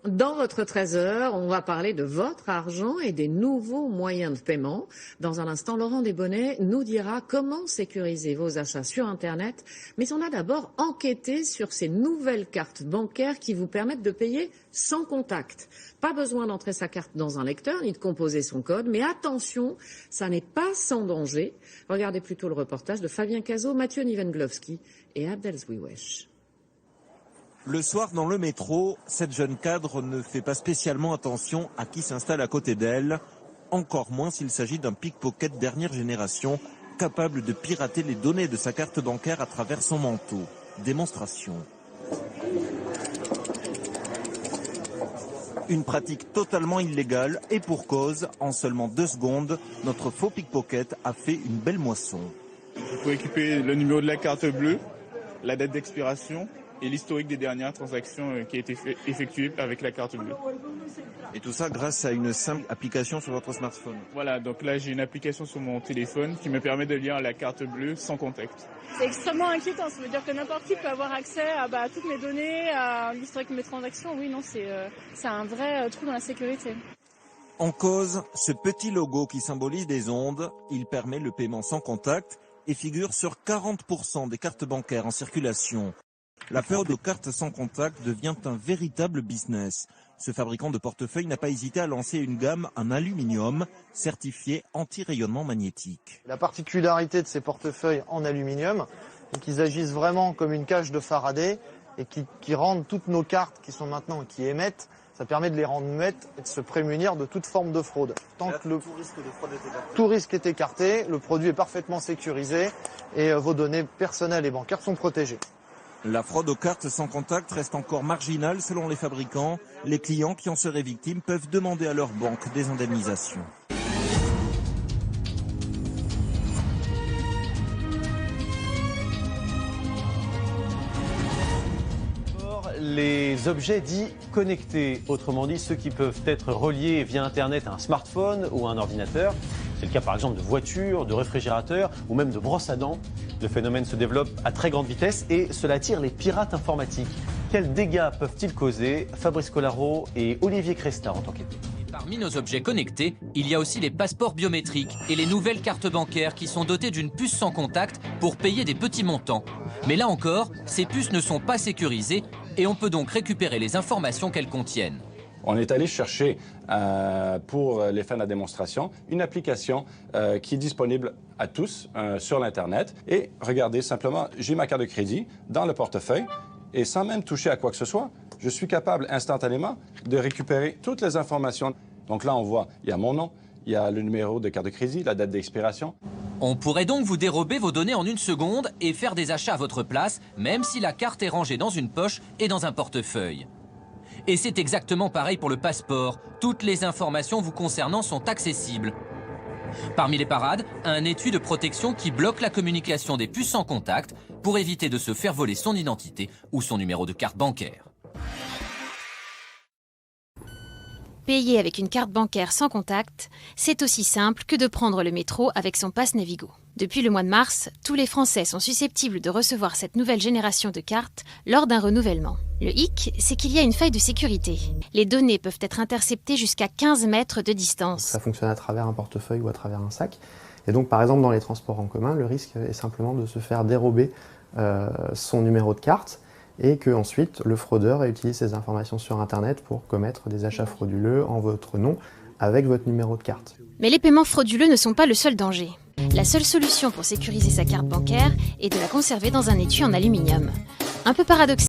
Dans votre trésor, on va parler de votre argent et des nouveaux moyens de paiement. Dans un instant, Laurent Desbonnets nous dira comment sécuriser vos achats sur Internet. Mais on a d'abord enquêté sur ces nouvelles cartes bancaires qui vous permettent de payer sans contact. Pas besoin d'entrer sa carte dans un lecteur ni de composer son code. Mais attention, ça n'est pas sans danger. Regardez plutôt le reportage de Fabien Cazot, Mathieu Nivenglowski et Abdel Zwiwesh. Le soir, dans le métro, cette jeune cadre ne fait pas spécialement attention à qui s'installe à côté d'elle, encore moins s'il s'agit d'un pickpocket dernière génération, capable de pirater les données de sa carte bancaire à travers son manteau. Démonstration. Une pratique totalement illégale et pour cause, en seulement 2 secondes, notre faux pickpocket a fait une belle moisson. Il faut équiper le numéro de la carte bleue, la date d'expiration et l'historique des dernières transactions qui a été effectuées avec la carte bleue. Et tout ça grâce à une simple application sur votre smartphone. Voilà, donc là j'ai une application sur mon téléphone qui me permet de lire la carte bleue sans contact. C'est extrêmement inquiétant, ça veut dire que n'importe qui peut avoir accès à toutes mes données, à l'historique de mes transactions. Oui, non, c'est un vrai trou dans la sécurité. En cause, ce petit logo qui symbolise des ondes, il permet le paiement sans contact et figure sur 40% des cartes bancaires en circulation. La fraude aux cartes sans contact devient un véritable business. Ce fabricant de portefeuille n'a pas hésité à lancer une gamme en aluminium certifié anti-rayonnement magnétique. La particularité de ces portefeuilles en aluminium, c'est qu'ils agissent vraiment comme une cage de Faraday et qui rendent toutes nos cartes qui sont maintenant qui émettent, ça permet de les rendre muettes et de se prémunir de toute forme de fraude. Tant que tout risque est écarté, le produit est parfaitement sécurisé et vos données personnelles et bancaires sont protégées. La fraude aux cartes sans contact reste encore marginale selon les fabricants. Les clients qui en seraient victimes peuvent demander à leur banque des indemnisations. Les objets dits connectés, autrement dit ceux qui peuvent être reliés via Internet à un smartphone ou à un ordinateur. C'est le cas par exemple de voitures, de réfrigérateurs ou même de brosses à dents. Le phénomène se développe à très grande vitesse et cela attire les pirates informatiques. Quels dégâts peuvent-ils causer? Fabrice Collaro et Olivier Cresta ont enquêté. Parmi nos objets connectés, il y a aussi les passeports biométriques et les nouvelles cartes bancaires qui sont dotées d'une puce sans contact pour payer des petits montants. Mais là encore, ces puces ne sont pas sécurisées et on peut donc récupérer les informations qu'elles contiennent. On est allé chercher, pour les fins de la démonstration, une application qui est disponible à tous sur l'Internet. Et regardez, simplement, j'ai ma carte de crédit dans le portefeuille et sans même toucher à quoi que ce soit, je suis capable instantanément de récupérer toutes les informations. Donc là, on voit, il y a mon nom, il y a le numéro de carte de crédit, la date d'expiration. On pourrait donc vous dérober vos données en 1 seconde et faire des achats à votre place, même si la carte est rangée dans une poche et dans un portefeuille. Et c'est exactement pareil pour le passeport. Toutes les informations vous concernant sont accessibles. Parmi les parades, un étui de protection qui bloque la communication des puces sans contact pour éviter de se faire voler son identité ou son numéro de carte bancaire. Payer avec une carte bancaire sans contact, c'est aussi simple que de prendre le métro avec son pass Navigo. Depuis le mois de mars, tous les Français sont susceptibles de recevoir cette nouvelle génération de cartes lors d'un renouvellement. Le hic, c'est qu'il y a une faille de sécurité. Les données peuvent être interceptées jusqu'à 15 mètres de distance. Ça fonctionne à travers un portefeuille ou à travers un sac. Et donc, par exemple, dans les transports en commun, le risque est simplement de se faire dérober son numéro de carte et qu'ensuite le fraudeur utilise ces informations sur Internet pour commettre des achats frauduleux en votre nom avec votre numéro de carte. Mais les paiements frauduleux ne sont pas le seul danger. La seule solution pour sécuriser sa carte bancaire est de la conserver dans un étui en aluminium. Un peu paradoxal.